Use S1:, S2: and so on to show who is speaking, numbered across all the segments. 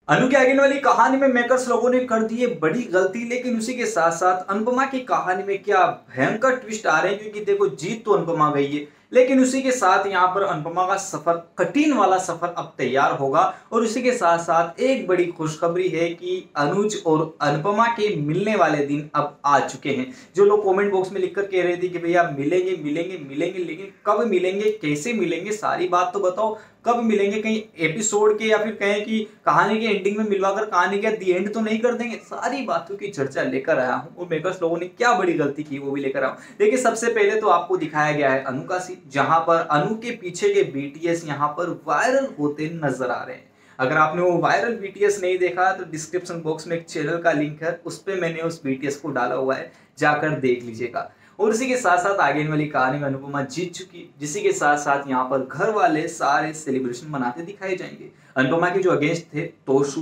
S1: अनु के आगे वाली कहानी में मेकर्स लोगों ने कर दी है बड़ी गलती, लेकिन उसी के साथ साथ अनुपमा की कहानी में क्या भयंकर ट्विस्ट आ रहे हैं। क्योंकि देखो, जीत तो अनुपमा गई है, लेकिन उसी के साथ यहाँ पर अनुपमा का सफर, कठिन वाला सफर अब तैयार होगा। और उसी के साथ साथ एक बड़ी खुशखबरी है कि अनुज और अनुपमा के मिलने वाले दिन अब आ चुके हैं। जो लोग कमेंट बॉक्स में लिखकर कह रहे थे कि भैया मिलेंगे मिलेंगे मिलेंगे, लेकिन कब मिलेंगे, कैसे मिलेंगे, सारी बात तो बताओ। कब मिलेंगे, कहीं एपिसोड के या फिर कहें कि कहानी के एंडिंग में मिलवाकर कहानी के दी एंड तो नहीं कर देंगे। सारी बातों की चर्चा लेकर आया हूं और मेकर्स लोगों ने क्या बड़ी गलती की वो भी लेकर आया हूं। देखिए, सबसे पहले तो आपको दिखाया गया है अनु का सीन, जहां पर अनु के पीछे के बीटीएस यहां पर वायरल होते नजर आ रहे हैं। अगर आपने वो वायरल बीटीएस नहीं देखा तो डिस्क्रिप्शन बॉक्स में एक चैनल का लिंक है, उस पर मैंने उस बीटीएस को डाला हुआ है, जाकर देख लीजिएगा। और इसी के साथ साथ आगे वाली कहानी में अनुपमा जीत चुकी, जिसी के साथ साथ यहाँ पर घर वाले सारे सेलिब्रेशन मनाते दिखाए जाएंगे। अनुपमा के जो अगेंस्ट थे तोशु,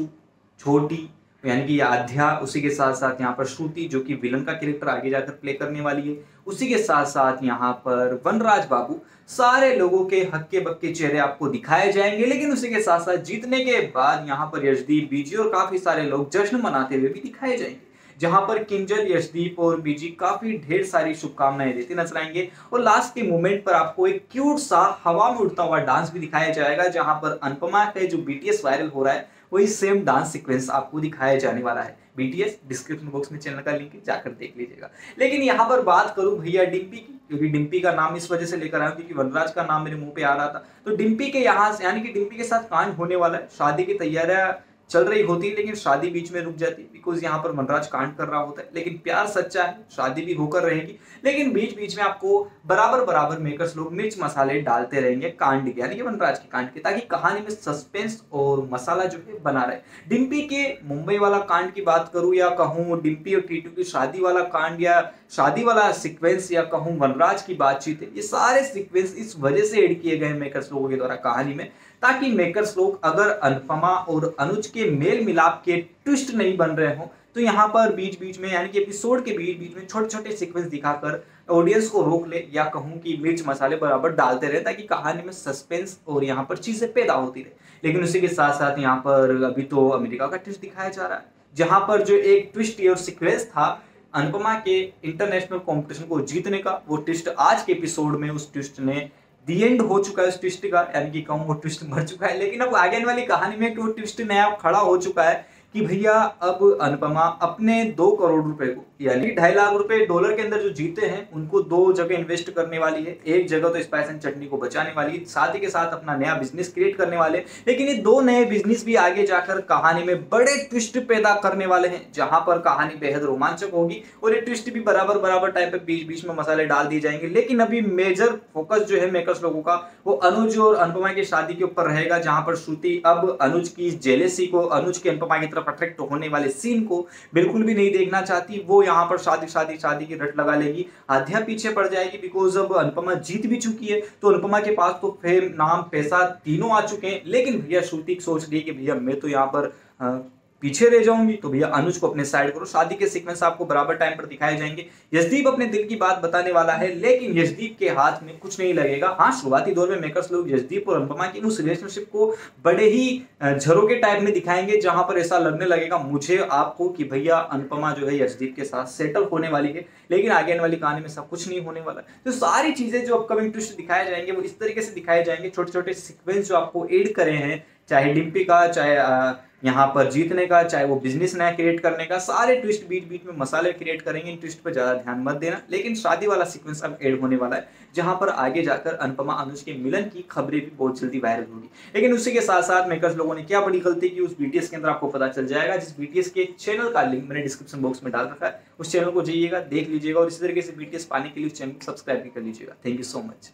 S1: छोटी यानी कि आध्या, उसी के साथ साथ यहाँ पर श्रुति जो कि विलन का कैरेक्टर आगे जाकर प्ले करने वाली है, उसी के साथ साथ यहाँ पर वनराज बाबू, सारे लोगों के हक्के बक्के चेहरे आपको दिखाए जाएंगे। लेकिन उसी के साथ साथ जीतने के बाद यहाँ पर यशदीप, बीजी और काफी सारे लोग जश्न मनाते हुए भी दिखाए जाएंगे, जहां पर किंजल, यशदीप और बीजी काफी ढेर सारी शुभकामनाएं देते नजर आएंगे। और लास्ट के मोमेंट पर आपको एक क्यूट सा हवा में उड़ता हुआ डांस भी दिखाया जाएगा, जहां पर अनुपमा का जो बीटीएस वायरल हो रहा है वही सेम डांस सीक्वेंस आपको दिखाया जाने वाला है। बीटीएस डिस्क्रिप्शन बॉक्स में चैनल का लिंक है, जाकर देख लीजिएगा। लेकिन यहाँ पर बात करूं भैया डिम्पी की, क्योंकि डिम्पी का नाम इस वजह से लेकर आया क्योंकि वनराज का नाम मेरे मुंह पे आ रहा था। तो डिम्पी के यहाँ यानी कि डिम्पी के साथ कांड होने वाला है, शादी की तैयारियां चल रही होती है, लेकिन शादी बीच में रुक जाती है बिकॉज यहाँ पर वनराज कांड कर रहा होता है। लेकिन प्यार सच्चा है, शादी भी होकर रहेगी, लेकिन बीच बीच में आपको बराबर बराबर मेकर्स लोग मिर्च मसाले डालते रहेंगे कांड के, यानी कि वनराज के कांड के, ताकि कहानी में सस्पेंस और मसाला जो है बना रहे। डिम्पी के मुंबई वाला कांड की बात करूं या कहूं डिम्पी और टीटू की शादी वाला कांड या शादी वाला सीक्वेंस या कहूं वनराज की बातचीत है, ये सारे सीक्वेंस इस वजह से ऐड किए गए मेकर्स लोगों के द्वारा कहानी में, ताकि मेकर्स लोग अगर अनुपमा और अनुज के मेल मिलाप के ट्विस्ट नहीं बन रहे हो तो यहाँ पर बीच बीच में यानी कि एपिसोड के बीच बीच में छोटे छोटे सीक्वेंस दिखाकर ऑडियंस को रोक ले, या कहूं कि मिर्च मसाले बराबर डालते रहे, ताकि कहानी में सस्पेंस और यहाँ पर चीजें पैदा होती रहे। लेकिन उसी के साथ साथ यहाँ पर अभी तो अमेरिका का ट्विस्ट दिखाया जा रहा है, जहां पर जो एक ट्विस्ट और सीक्वेंस था अनुपमा के इंटरनेशनल कॉम्पिटिशन को जीतने का, वो ट्विस्ट आज के एपिसोड में उस ट्विस्ट ने दी एंड हो चुका है उस ट्विस्ट का, यानी कि कहूँ वो ट्विस्ट मर चुका है। लेकिन अब आगे वाली कहानी में एक वो ट्विस्ट नया खड़ा हो चुका है कि भैया अब अनुपमा अपने 2 करोड़ रुपए को, यानी 2.5 लाख रुपए डॉलर के अंदर जो जीते हैं उनको 2 जगह इन्वेस्ट करने वाली है। एक जगह तो स्पाइस एंड चटनी को बचाने वाली है, साथ ही के साथ अपना नया बिजनेस क्रिएट करने वाले। लेकिन ये 2 नए बिजनेस भी आगे जाकर कहानी में बड़े ट्विस्ट पैदा करने वाले हैं, जहां पर कहानी बेहद रोमांचक होगी और ये ट्विस्ट भी बराबर बराबर टाइम पे बीच बीच में मसाले डाल दिए जाएंगे। लेकिन अभी मेजर फोकस जो है मेकर्स लोगों का वो अनुज और अनुपमा की शादी के ऊपर रहेगा, जहां पर श्रुति अब अनुज की जेलेसी को, अनुज के अनुपमा की तरफ अट्रैक्ट होने वाले सीन को बिल्कुल भी नहीं देखना चाहती। वो यहाँ पर शादी शादी शादी की रट लगा लेगी, आध्या पीछे पड़ जाएगी बिकॉज अब अनुपमा जीत भी चुकी है, तो अनुपमा के पास तो फेम, नाम, पैसा तीनों आ चुके हैं। लेकिन भैया श्रुति सोच रही है कि भैया मैं तो यहाँ पर पीछे रह जाऊंगी, तो भैया अनुज को अपने साइड करो। शादी के सीक्वेंस आपको बराबर टाइम पर दिखाए जाएंगे। यशदीप अपने दिल की बात बताने वाला है, लेकिन यशदीप के हाथ में कुछ नहीं लगेगा। हाँ, शुरुआती दौर में मेकर्स लोग यशदीप और अनुपमा की उस रिलेशनशिप को बड़े ही झरोके टाइप में दिखाएंगे, जहां पर ऐसा लगने लगेगा मुझे आपको कि भैया अनुपमा जो है यशदीप के साथ सेटल होने वाली है। लेकिन आगे आने वाली कहानी में सब कुछ नहीं होने वाला। तो सारी चीजें जो अपकमिंग ट्विस्ट दिखाए जाएंगे वो इस तरीके से दिखाए जाएंगे, छोटे छोटे सीक्वेंस जो आपको एड करे हैं, चाहे डिम्पी का, चाहे यहाँ पर जीतने का, चाहे वो बिजनेस नया क्रिएट करने का, सारे ट्विस्ट बीच बीच में मसाले क्रिएट करेंगे। इन ट्विस्ट पर ज्यादा ध्यान मत देना। लेकिन शादी वाला सीक्वेंस अब ऐड होने वाला है, जहां पर आगे जाकर अनुपमा अनुज के मिलन की खबरें भी बहुत जल्दी वायरल होगी। लेकिन उसी के साथ साथ मेकर्स लोगों ने क्या बड़ी गलती की उस बीटीएस के अंदर आपको पता चल जाएगा, जिस बीटीएस के चैनल का लिंक मैंने डिस्क्रिप्शन बॉक्स में डाल रखा है। उस चैनल को जाइएगा, देख लीजिएगा और इसी तरीके से बीटीएस पाने के लिए उस चैनल को सब्सक्राइब भी कर लीजिएगा। Thank you so much.